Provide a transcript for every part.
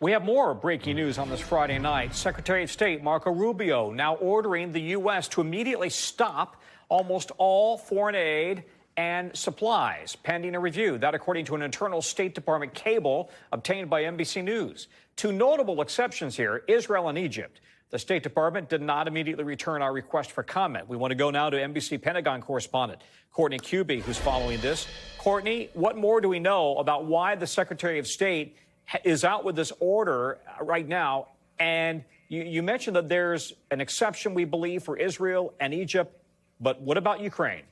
We have more breaking news on this Friday night. Secretary of State Marco Rubio now ordering the U.S. to immediately stop almost all foreign aid and supplies, pending a review. That according to an internal State Department cable obtained by NBC News. Two notable exceptions here, Israel and Egypt. The State Department did not immediately return our request for comment. We want to go now to NBC Pentagon correspondent Courtney Cubie, who's following this. Courtney, what more do we know about why the Secretary of State is out with this order right now? And you mentioned that there's an exception, we believe, for Israel and Egypt. But what about Ukraine?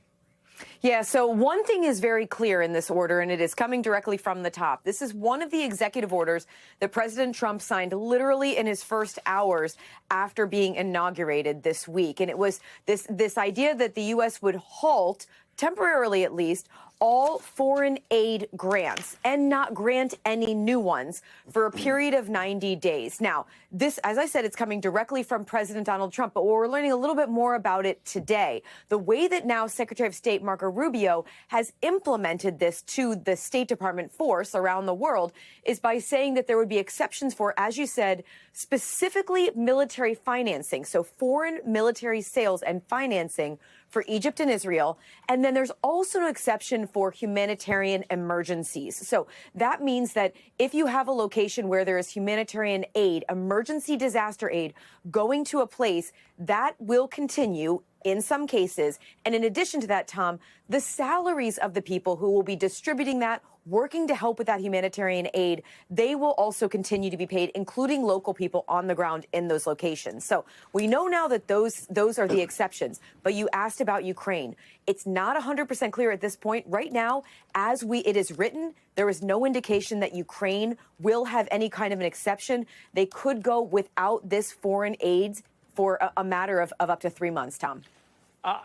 Yeah, so one thing is very clear in this order, and it is coming directly from the top. This is one of the executive orders that President Trump signed literally in his first hours after being inaugurated this week. And it was this idea that the U.S. would halt, temporarily at least, all foreign aid grants and not grant any new ones for a period of 90 days. Now, this, as I said, it's coming directly from President Donald Trump, but we're learning a little bit more about it today. The way that now Secretary of State Marco Rubio has implemented this to the State Department force around the world is by saying that there would be exceptions for, as you said, specifically military financing. So foreign military sales and financing for Egypt and Israel. And then there's also an exception for humanitarian emergencies. So that means that if you have a location where there is humanitarian aid, emergency disaster aid going to a place, that will continue in some cases. And in addition to that, Tom, the salaries of the people who will be distributing that, working to help with that humanitarian aid, they will also continue to be paid, including local people on the ground in those locations. So we know now that those are the exceptions. But you asked about Ukraine. It's not 100% clear at this point. Right now, as it is written, there is no indication that Ukraine will have any kind of an exception. They could go without this foreign aid for a matter of up to 3 months, Tom.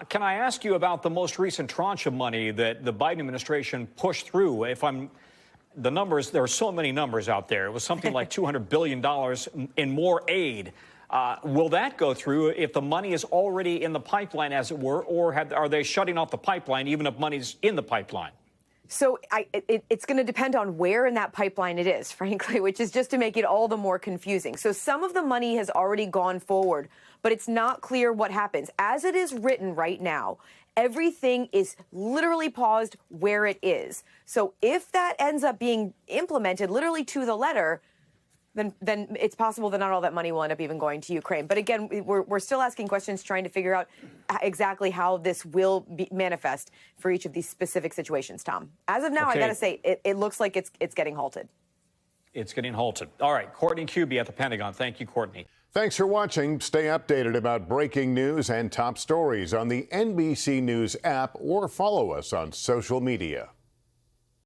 Can I ask you about the most recent tranche of money that the Biden administration pushed through? The numbers, there are so many numbers out there. It was something like $200 billion in more aid. Will that go through if the money is already in the pipeline, as it were, or are they shutting off the pipeline even if money's in the pipeline? So it's going to depend on where in that pipeline it is, frankly, which is just to make it all the more confusing. So some of the money has already gone forward, but it's not clear what happens. As it is written right now, everything is literally paused where it is. So if that ends up being implemented literally to the letter, then it's possible that not all that money will end up even going to Ukraine. But again, we're still asking questions, trying to figure out exactly how this will manifest for each of these specific situations, Tom. As of now, okay, I got to say, it looks like it's getting halted. It's getting halted. All right, Courtney Cubie at the Pentagon. Thank you, Courtney. Thanks for watching. Stay updated about breaking news and top stories on the NBC News app or follow us on social media.